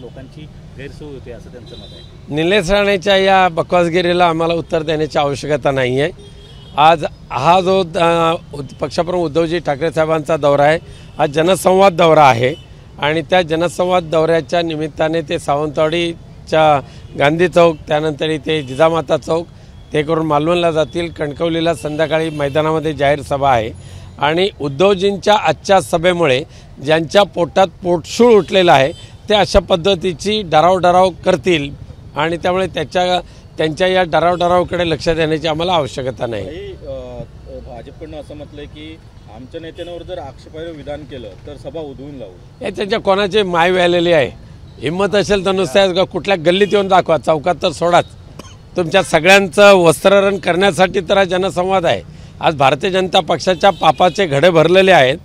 लोकांची गैरसोय होते असं त्यांचं मत आहे। निलेश राणेच्या या बकवासगिरीला आम्हाला उत्तर देण्याची आवश्यकता नाही आहे। आज हा जो पक्षप्रमुख उद्धवजी ठाकरे साहेबांचा दौरा आहे हा जनसंवाद दौरा आहे आणि त्या जनसंवाद दौऱ्याच्या निमित्ताने ते सावंतवाडीच्या गांधी चौक त्यानंतर इथे जिजामाता चौक ते करून मालवणला जातील। कणकवलीला संध्याकाळी मैदानामध्ये जाहीर सभा आहे आणि उद्धवजींच्या आजच्या सभेमुळे ज्यांच्या पोटात पोटशूळ उठलेला आहे ते अशा पद्धतीची डराव करतील आणि त्यामुळे त्यांच्या या डरावकडे लक्ष देण्याची आम्हाला आवश्यकता नाही। भाजपकडनं असं म्हटलंय की आमच्या नेत्यांवर जर आक्षेपार्ह विधान केलं तर सभा उधळून लावू। हे त्यांच्या कोणाची माय व्यालेली आहे। हिंमत असेल तर नुसत्या कुठल्या गल्लीत येऊन दाखवा, चौकात तर सोडाच। तुमच्या सगळ्यांचं वस्त्रहरण करण्यासाठी तर हा जनसंवाद आहे। आज भारतीय जनता पक्षाच्या पापाचे घडे भरलेले आहेत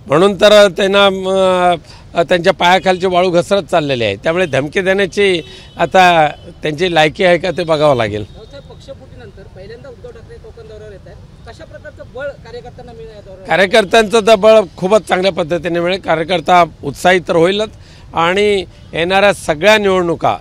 म्हणून तर त्यांच्या पायाखालची वाळू घसरत चाललेली आहे। त्यामुळे धमकी देण्याची आता त्यांची लायकी आहे का ते बघावं लागेल। पक्षफुटीनंतर पहिल्यांदा उद्धव ठाकरे कोकण दौऱ्यावर येत आहेत, कशा प्रकारचं बळ कार्यकर्त्यांना मिळेल? कार्यकर्त्यांचं तर बळ खूपच चांगल्या पद्धतीने मिळेल। कार्यकर्ता उत्साहित तर होईलच आणि येणाऱ्या सगळ्या निवडणुका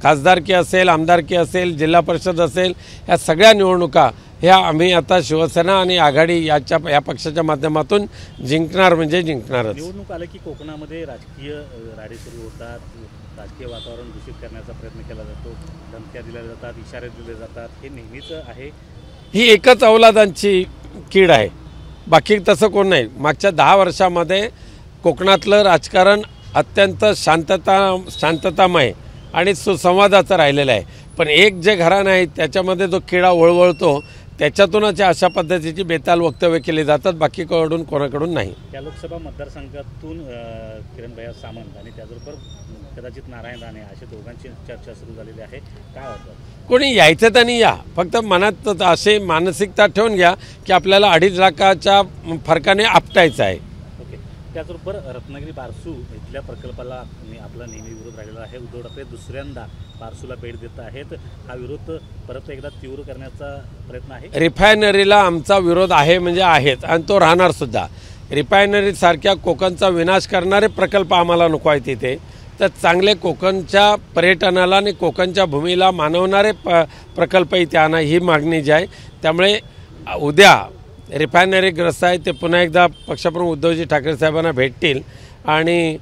खासदारकी असेल, आमदारकी असेल, जिल्हा परिषद असेल, या सगळ्या निवडणुका ह्या आम्ही आता शिवसेना आणि आघाडी या पक्षाच्या माध्यमातून जिंकणार म्हणजे जिंकणारच। निवडणूक आलं की कोकणामध्ये राजकीय राडे सुरू होतात, राजकीय वातावरण दूषित करण्याचा प्रयत्न केला जातो, धमक्या दिल्या जातात, इशारे दिले जातात, हे नेहमीच आहे। ही एकच अवलादांची कीड आहे, बाकी तसं कोण नाही। मागच्या 10 वर्षामध्ये कोकणातलं राजकारण अत्यंत शांततामय आणि सुसंवादाचं राहिलेलं आहे, पण एक जे घराणं आहे त्याच्यामध्ये जो किडा वळवळतो त्याच्यातूनच अशा पद्धतीची बेताल वक्तव्य केली जातात, बाकी कोणाकडून नाही। या लोकसभा मतदारसंघातून किरणभैया सामंत आणि त्याचबरोबर कदाचित नारायण राणे अशा दोघांची चर्चा सुरू झालेली आहे, काय वाटतं? कोणी यायचं तर नाही या, फक्त मनात असे मानसिकता ठेवून घ्या की आपल्याला 2.5 लाखाच्या फरकाने आपटायचं आहे। त्याचबरोबर रत्नागिरी बारसू इथल्या प्रकल्पाला आपला नेहमी विरोध राहिलेला आहे। उद्धव ठाकरे दुसऱ्यांदा बारसूला भेट देत आहेत, हा विरोध परत एकदा तीव्र करण्याचा प्रयत्न आहे। रिफायनरीला आमचा विरोध आहे म्हणजे आहेच आणि तो राहणार सुद्धा। रिफायनरी सारख्या कोकणचा विनाश करणारे प्रकल्प आम्हाला नको आहेत तिथे, तर चांगले कोकणच्या पर्यटनाला आणि कोकणच्या भूमीला मानवणारे प्रकल्प इथे आणा ही मागणी जी आहे। त्यामुळे उद्या रिफायनरी ग्रस्त आहे ते पुन्हा एकदा पक्षप्रमुख उद्धवजी ठाकरे साहेबांना भेटतील आणि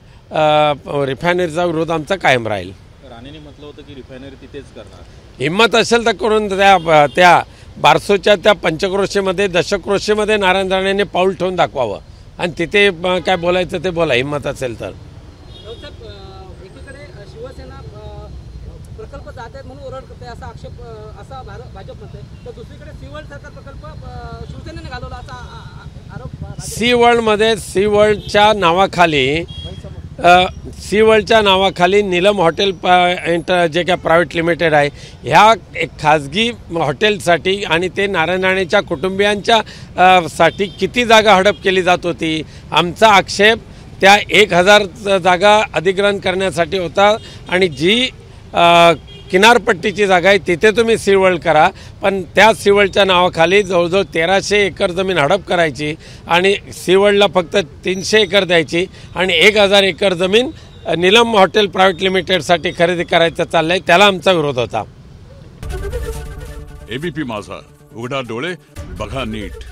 रिफायनरीचा विरोध आमचा कायम राहील। राणेंनी म्हटलं होतं की रिफायनरी तिथेच करणार, हिंमत असेल तर करून त्या बारसूच्या त्या पंचक्रोशीमध्ये दशक्रोशीमध्ये नारायण राणेंनी पाऊल ठेवून दाखवावं आणि तिथे काय बोलायचं ते बोला, हिंमत असेल तर। एकीकडे शिवसेना प्रकल्प जात आहेत म्हणून ओरड करते असा आक्षेप असा भाजप म्हणते, तर दुसरीकडे सी वर्ल्ड सारखा प्रकल्प शिवसेनेने घालवला असा आरोप। सी वर्ल्डच्या नावाखाली नीलम हॉटेल जे काय प्रायव्हेट लिमिटेड आहे ह्या एक खाजगी हॉटेलसाठी आणि ते नारायण राणेच्या कुटुंबियांच्या साठी किती जागा हडप केली जात होती। आमचा आक्षेप त्या 1000 जागा अधिग्रहण करण्यासाठी होता आणि जी किनारपट्टीची जागा आहे तिथे तुम्ही सी वर्ल्ड करा, पण त्या सी वर्ल्डच्या नावाखाली जवळजवळ 1300 एकर जमीन हडप करायची आणि सी वर्ल्डला फक्त 300 एकर द्यायची आणि 1000 एकर जमीन नीलम हॉटेल प्रायव्हेट लिमिटेडसाठी खरेदी करायचं चाललंय, त्याला आमचा विरोध होता। एबीपी माझा, उघडा डोळे बघा नीट।